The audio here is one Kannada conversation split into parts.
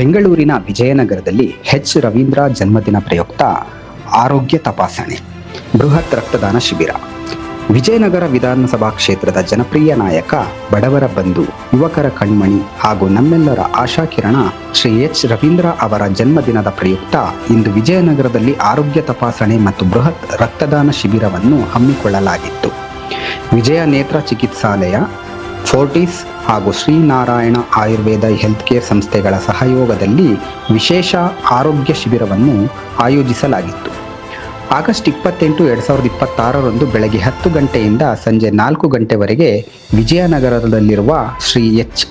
ಬೆಂಗಳೂರಿನ ವಿಜಯನಗರದಲ್ಲಿ ರವೀಂದ್ರ ಜನ್ಮದಿನ ಪ್ರಯುಕ್ತ ಆರೋಗ್ಯ ತಪಾಸಣೆ, ಬೃಹತ್ ರಕ್ತದಾನ ಶಿಬಿರ. ವಿಜಯನಗರ ವಿಧಾನಸಭಾ ಕ್ಷೇತ್ರದ ಜನಪ್ರಿಯ ನಾಯಕ, ಬಡವರ ಬಂಧು, ಯುವಕರ ಕಣ್ಮಣಿ ಹಾಗೂ ನಮ್ಮೆಲ್ಲರ ಆಶಾಕಿರಣ ಶ್ರೀ ರವೀಂದ್ರ ಅವರ ಜನ್ಮದಿನದ ಪ್ರಯುಕ್ತ ಇಂದು ವಿಜಯನಗರದಲ್ಲಿ ಆರೋಗ್ಯ ತಪಾಸಣೆ ಮತ್ತು ಬೃಹತ್ ರಕ್ತದಾನ ಶಿಬಿರವನ್ನು ಹಮ್ಮಿಕೊಳ್ಳಲಾಗಿತ್ತು. ವಿಜಯ ನೇತ್ರ ಚಿಕಿತ್ಸಾಲಯ, ಫೋರ್ಟಿಸ್ ಹಾಗೂ ಶ್ರೀನಾರಾಯಣ ಆಯುರ್ವೇದ ಹೆಲ್ತ್ ಕೇರ್ ಸಂಸ್ಥೆಗಳ ಸಹಯೋಗದಲ್ಲಿ ವಿಶೇಷ ಆರೋಗ್ಯ ಶಿಬಿರವನ್ನು ಆಯೋಜಿಸಲಾಗಿತ್ತು. ಆಗಸ್ಟ್ 28, 2026ರಂದು ಬೆಳಗ್ಗೆ 10 ಗಂಟೆಯಿಂದ ಸಂಜೆ 4 ಗಂಟೆವರೆಗೆ ವಿಜಯನಗರದಲ್ಲಿರುವ ಶ್ರೀ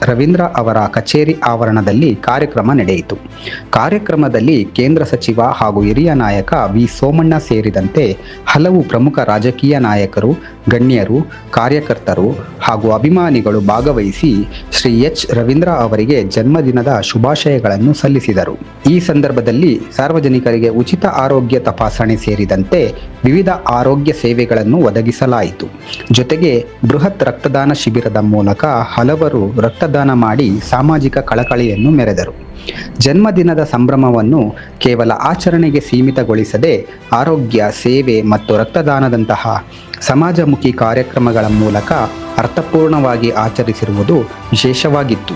ರವೀಂದ್ರ ಅವರ ಕಚೇರಿ ಆವರಣದಲ್ಲಿ ಕಾರ್ಯಕ್ರಮ ನಡೆಯಿತು. ಕಾರ್ಯಕ್ರಮದಲ್ಲಿ ಕೇಂದ್ರ ಸಚಿವ ಹಾಗೂ ಹಿರಿಯ ನಾಯಕ ವಿ ಸೋಮಣ್ಣ ಸೇರಿದಂತೆ ಹಲವು ಪ್ರಮುಖ ರಾಜಕೀಯ ನಾಯಕರು, ಗಣ್ಯರು, ಕಾರ್ಯಕರ್ತರು ಹಾಗೂ ಅಭಿಮಾನಿಗಳು ಭಾಗವಹಿಸಿ ಶ್ರೀ ರವೀಂದ್ರ ಅವರಿಗೆ ಜನ್ಮದಿನದ ಶುಭಾಶಯಗಳನ್ನು ಸಲ್ಲಿಸಿದರು. ಈ ಸಂದರ್ಭದಲ್ಲಿ ಸಾರ್ವಜನಿಕರಿಗೆ ಉಚಿತ ಆರೋಗ್ಯ ತಪಾಸಣೆ ಸೇರಿದಂತೆ ವಿವಿಧ ಆರೋಗ್ಯ ಸೇವೆಗಳನ್ನು ಒದಗಿಸಲಾಯಿತು. ಜೊತೆಗೆ ಬೃಹತ್ ರಕ್ತದಾನ ಶಿಬಿರದ ಮೂಲಕ ಹಲವರು ರಕ್ತದಾನ ಮಾಡಿ ಸಾಮಾಜಿಕ ಕಳಕಳಿಯನ್ನು ಮೆರೆದರು. ಜನ್ಮದಿನದ ಸಂಭ್ರಮವನ್ನು ಕೇವಲ ಆಚರಣೆಗೆ ಸೀಮಿತಗೊಳಿಸದೆ ಆರೋಗ್ಯ ಸೇವೆ ಮತ್ತು ರಕ್ತದಾನದಂತಹ ಸಮಾಜಮುಖಿ ಕಾರ್ಯಕ್ರಮಗಳ ಮೂಲಕ ಅರ್ಥಪೂರ್ಣವಾಗಿ ಆಚರಿಸಿರುವುದು ವಿಶೇಷವಾಗಿತ್ತು.